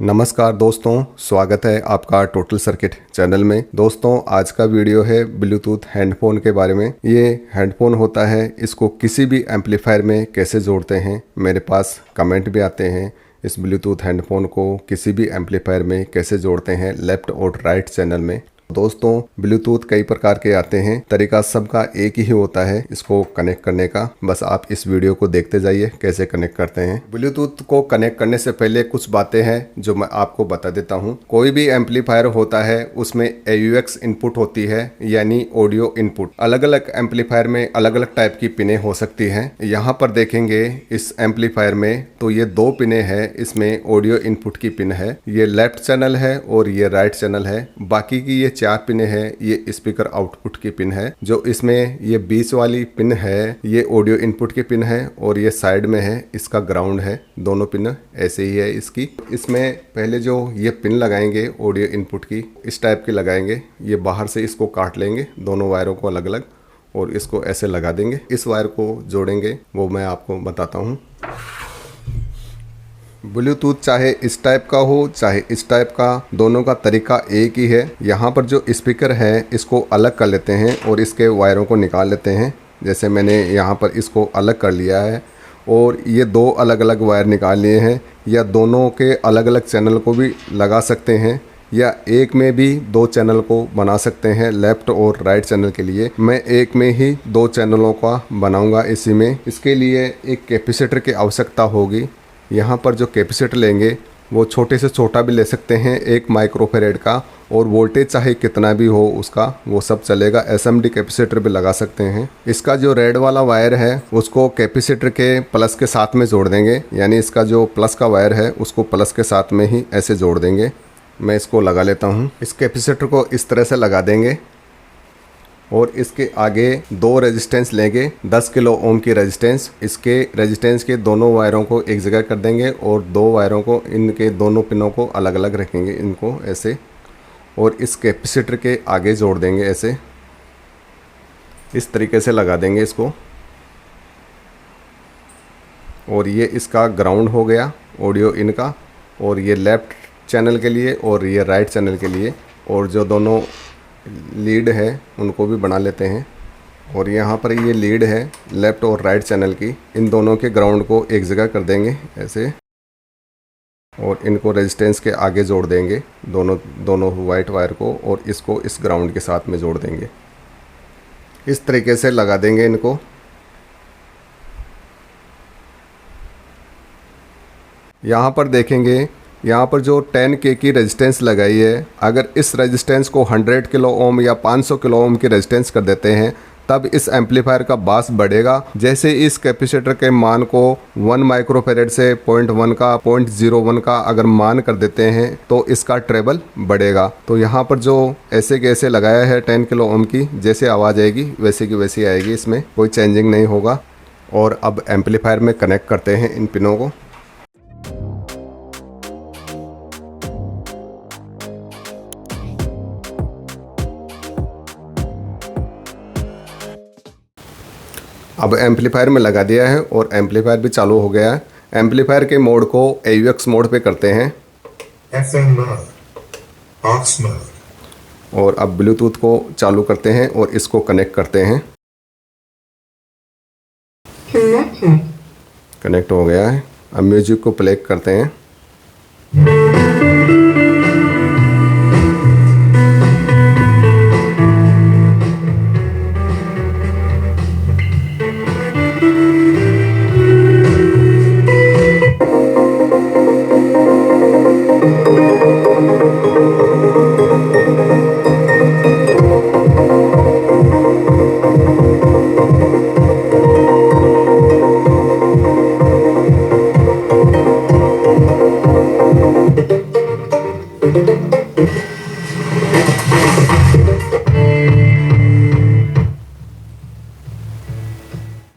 नमस्कार दोस्तों, स्वागत है आपका टोटल सर्किट चैनल में। दोस्तों, आज का वीडियो है ब्लूटूथ हैंडफोन के बारे में। ये हैंडफोन होता है, इसको किसी भी एम्पलीफायर में कैसे जोड़ते हैं। मेरे पास कमेंट भी आते हैं इस ब्लूटूथ हैंडफोन को किसी भी एम्पलीफायर में कैसे जोड़ते हैं लेफ्ट और राइट चैनल में। दोस्तों, ब्लूटूथ कई प्रकार के आते हैं, तरीका सबका एक ही होता है इसको कनेक्ट करने का। बस आप इस वीडियो को देखते जाइए कैसे कनेक्ट करते हैं। ब्लूटूथ को कनेक्ट करने से पहले कुछ बातें हैं जो मैं आपको बता देता हूं। कोई भी एम्पलीफायर होता है उसमें AUX इनपुट होती है, यानी ऑडियो इनपुट। अलग अलग एम्पलीफायर में अलग अलग टाइप की पिनें हो सकती हैं। यहाँ पर देखेंगे इस एम्पलीफायर में तो ये दो पिनें हैं, इसमें ऑडियो इनपुट की पिन है, ये लेफ्ट चैनल है और ये राइट चैनल है। बाकी की ये 4 पिनें हैं, ये स्पीकर आउटपुट की पिन है। जो इसमें ये बीच वाली पिन है ये ऑडियो इनपुट की पिन है और ये साइड में है इसका ग्राउंड है। दोनों पिन ऐसे ही है इसकी। इसमें पहले जो ये पिन लगाएंगे ऑडियो इनपुट की, इस टाइप की लगाएंगे। ये बाहर से इसको काट लेंगे दोनों वायरों को अलग अलग और इसको ऐसे लगा देंगे। इस वायर को जोड़ेंगे वो मैं आपको बताता हूँ। ब्लूटूथ चाहे इस टाइप का हो चाहे इस टाइप का, दोनों का तरीका एक ही है। यहाँ पर जो स्पीकर है इसको अलग कर लेते हैं और इसके वायरों को निकाल लेते हैं। जैसे मैंने यहाँ पर इसको अलग कर लिया है और ये दो अलग अलग वायर निकाल लिए हैं। या दोनों के अलग अलग चैनल को भी लगा सकते हैं या एक में भी दो चैनल को बना सकते हैं लेफ़्ट और राइट चैनल के लिए। मैं एक में ही दो चैनलों का बनाऊंगा इसी में। इसके लिए एक कैपेसिटर की आवश्यकता होगी। यहाँ पर जो कैपेसिटर लेंगे वो छोटे से छोटा भी ले सकते हैं, 1 माइक्रोफेरेड का, और वोल्टेज चाहे कितना भी हो उसका वो सब चलेगा। SMD कैपेसिटर भी लगा सकते हैं। इसका जो रेड वाला वायर है उसको कैपेसिटर के प्लस के साथ में जोड़ देंगे, यानी इसका जो प्लस का वायर है उसको प्लस के साथ में ही ऐसे जोड़ देंगे। मैं इसको लगा लेता हूँ। इस कैपेसिटर को इस तरह से लगा देंगे और इसके आगे 2 रेजिस्टेंस लेंगे, 10 किलो ओम की रेजिस्टेंस। इसके रेजिस्टेंस के दोनों वायरों को एक जगह कर देंगे और 2 वायरों को, इनके दोनों पिनों को अलग अलग रखेंगे, इनको ऐसे, और इस कैपेसिटर के आगे जोड़ देंगे ऐसे। इस तरीके से लगा देंगे इसको। और ये इसका ग्राउंड हो गया ऑडियो इन का, और ये लेफ़्ट चैनल के लिए और ये राइट चैनल के लिए। और जो दोनों लीड है उनको भी बना लेते हैं। और यहाँ पर ये लीड है लेफ़्ट और राइट चैनल की, इन दोनों के ग्राउंड को एक जगह कर देंगे ऐसे, और इनको रेजिस्टेंस के आगे जोड़ देंगे दोनों वाइट वायर को, और इसको इस ग्राउंड के साथ में जोड़ देंगे। इस तरीके से लगा देंगे इनको। यहाँ पर देखेंगे, यहाँ पर जो 10K की रेजिस्टेंस लगाई है, अगर इस रेजिस्टेंस को 100 किलो ओम या 500 किलो ओम की रेजिस्टेंस कर देते हैं तब इस एम्पलीफायर का बास बढ़ेगा। जैसे इस कैपेसिटर के मान को 1 माइक्रोफेरेड से 0.1 का 0.01 का अगर मान कर देते हैं तो इसका ट्रेबल बढ़ेगा। तो यहाँ पर जो ऐसे के ऐसे लगाया है 10 किलो ओम की, जैसे आवाज़ आएगी वैसे की वैसी आएगी, इसमें कोई चेंजिंग नहीं होगा। और अब एम्पलीफायर में कनेक्ट करते हैं इन पिनों को। अब एम्पलीफायर में लगा दिया है और एम्पलीफायर भी चालू हो गया है। एम्पलीफायर के मोड को AUX मोड पे करते हैं। FM mode, aux mode। और अब ब्लूटूथ को चालू करते हैं और इसको कनेक्ट करते हैं। कनेक्ट हो गया है। अब म्यूजिक को प्ले करते हैं।